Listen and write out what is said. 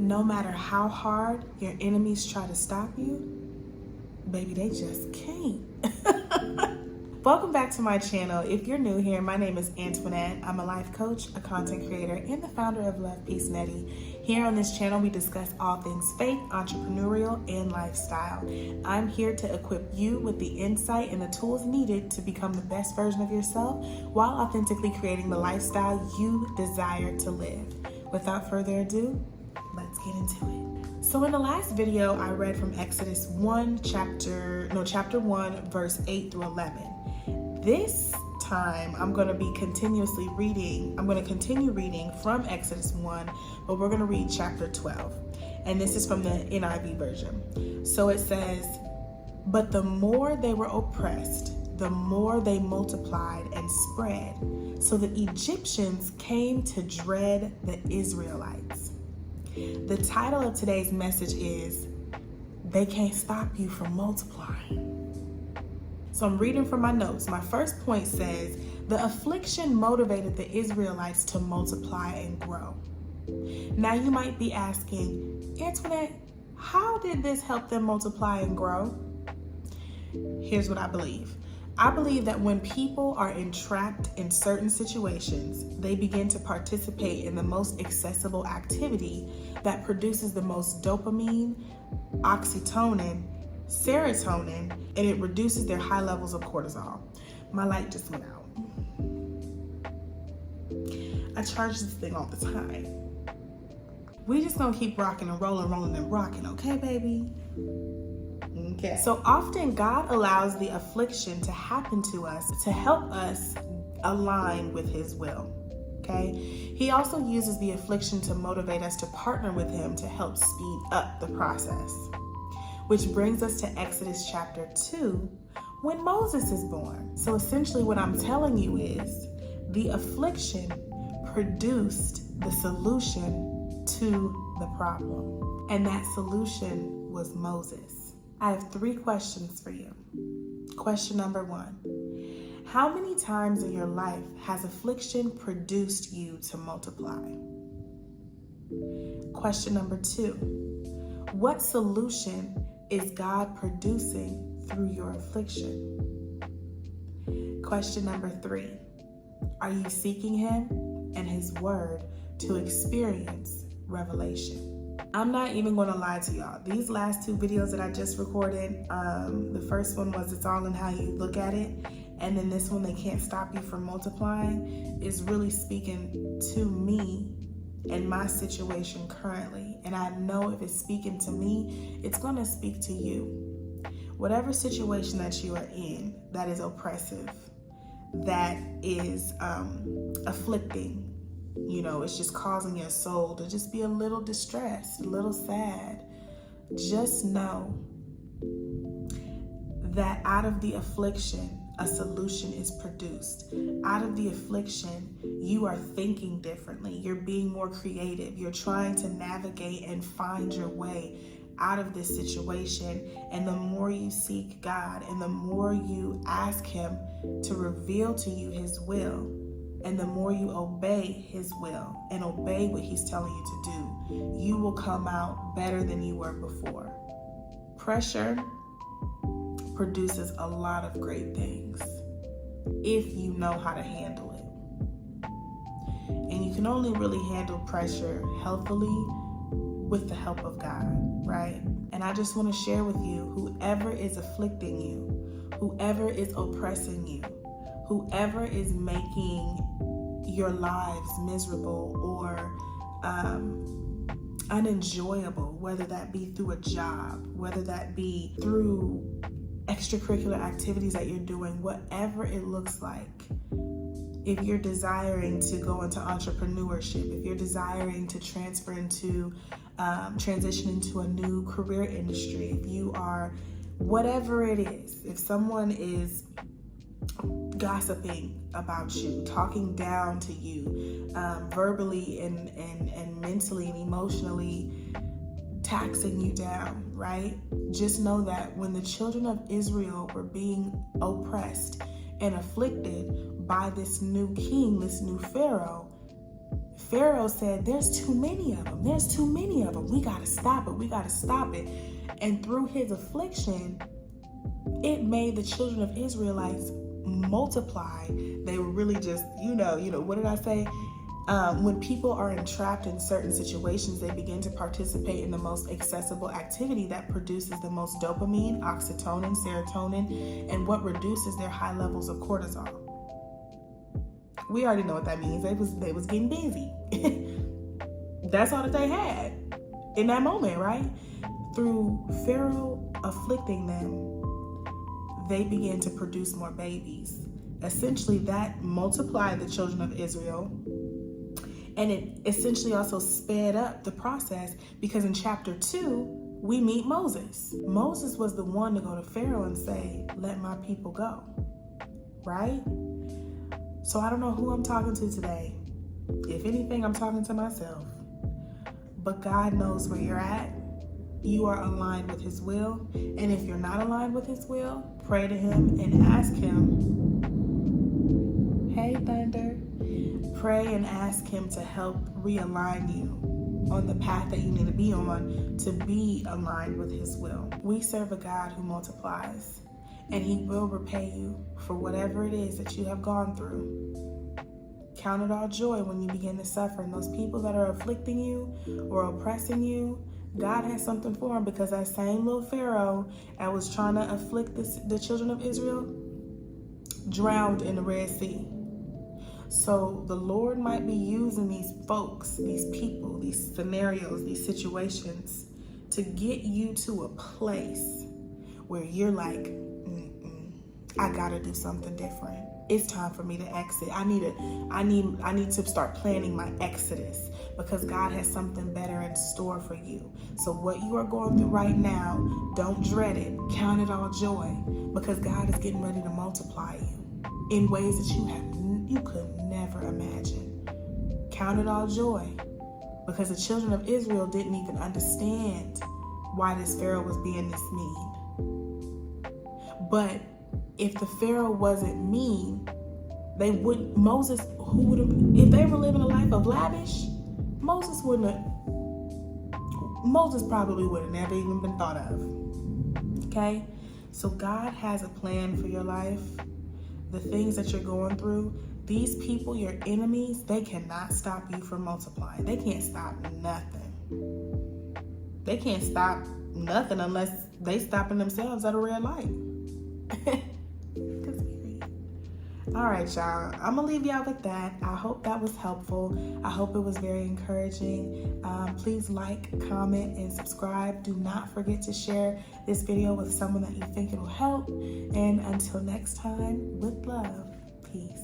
no matter how hard your enemies try to stop you, baby, they just can't. Welcome back to my channel. If you're new here, my name is Antoinette. I'm a life coach, a content creator, and the founder of LovePeaceNette. Here on this channel, we discuss all things faith, entrepreneurial, and lifestyle. I'm here to equip you with the insight and the tools needed to become the best version of yourself while authentically creating the lifestyle you desire to live. Without further ado, let's get into it. So in the last video, I read from Exodus chapter 1, verse 8 through 11. This time, I'm going to continue reading from Exodus 1, but we're going to read chapter 12. And this is from the NIV version. So it says, "But the more they were oppressed, the more they multiplied and spread, so the Egyptians came to dread the Israelites." The title of today's message is, "They Can't Stop You From Multiplying." So I'm reading from my notes. My first point says, the affliction motivated the Israelites to multiply and grow. Now you might be asking, Antoinette, how did this help them multiply and grow? Here's what I believe. I believe that when people are entrapped in certain situations, they begin to participate in the most accessible activity that produces the most dopamine, oxytocin, serotonin, and it reduces their high levels of cortisol. My light just went out. I charge this thing all the time. We just gonna keep rocking and rolling and rocking, okay, baby? Okay. So often God allows the affliction to happen to us to help us align with His will. Okay. He also uses the affliction to motivate us to partner with Him to help speed up the process. Which brings us to Exodus chapter 2, when Moses is born. So essentially what I'm telling you is the affliction produced the solution to the problem. And that solution was Moses. I have 3 questions for you. Question number 1. How many times in your life has affliction produced you to multiply? Question number 2. What solution is God producing through your affliction? Question number 3. Are you seeking Him and His Word to experience revelation? I'm not even going to lie to y'all. These last 2 videos that I just recorded, the first one was It's All in How You Look at It. And then this one, They Can't Stop You From Multiplying, is really speaking to me and my situation currently. And I know if it's speaking to me, it's going to speak to you. Whatever situation that you are in that is oppressive, that is afflicting, it's just causing your soul to just be a little distressed, a little sad. Just know that out of the affliction, a solution is produced. Out of the affliction, you are thinking differently. You're being more creative. You're trying to navigate and find your way out of this situation. And the more you seek God and the more you ask Him to reveal to you His will, and the more you obey His will and obey what He's telling you to do, you will come out better than you were before. Pressure produces a lot of great things if you know how to handle it. And you can only really handle pressure healthily with the help of God, right? And I just want to share with you, whoever is afflicting you, whoever is oppressing you, whoever is making your lives miserable or unenjoyable, whether that be through a job, whether that be through extracurricular activities that you're doing, whatever it looks like. If you're desiring to go into entrepreneurship, if you're desiring to transition into a new career industry, if you are, whatever it is, if someone is gossiping about you, talking down to you, verbally and mentally and emotionally taxing you down, right? Just know that when the children of Israel were being oppressed and afflicted by this new king, this new Pharaoh, Pharaoh said, there's too many of them. There's too many of them. We got to stop it. We got to stop it. And through his affliction, it made the children of Israelites multiply. They were really just, what did I say? When people are entrapped in certain situations, they begin to participate in the most accessible activity that produces the most dopamine, oxytocin, serotonin, and what reduces their high levels of cortisol. We already know what that means. They was getting busy. That's all that they had in that moment, right? Through Pharaoh afflicting them, they began to produce more babies. Essentially, that multiplied the children of Israel, and it essentially also sped up the process, because in chapter 2, we meet Moses. Moses was the one to go to Pharaoh and say, let my people go, right? So I don't know who I'm talking to today. If anything, I'm talking to myself. But God knows where you're at. You are aligned with his will. And if you're not aligned with his will, pray to him and ask him. Hey, Thunder. Pray and ask him to help realign you on the path that you need to be on to be aligned with his will. We serve a God who multiplies, and he will repay you for whatever it is that you have gone through. Count it all joy when you begin to suffer. And those people that are afflicting you or oppressing you, God has something for them, because that same little Pharaoh that was trying to afflict the children of Israel drowned in the Red Sea. So the Lord might be using these folks, these people, these scenarios, these situations to get you to a place where you're like, I gotta do something different. It's time for me to exit. I need to start planning my exodus, because God has something better in store for you. So what you are going through right now, don't dread it. Count it all joy, because God is getting ready to multiply you in ways that you could never imagine. Count it all joy, because the children of Israel didn't even understand why this Pharaoh was being this mean. But if the Pharaoh wasn't mean, if they were living a life of lavish, Moses probably would have never even been thought of. Okay? So God has a plan for your life. The things that you're going through, these people, your enemies, they cannot stop you from multiplying. They can't stop nothing. They can't stop nothing unless they stopping themselves at a red light. All right, y'all. I'm going to leave y'all with that. I hope that was helpful. I hope it was very encouraging. Please like, comment, and subscribe. Do not forget to share this video with someone that you think it will help. And until next time, with love, peace.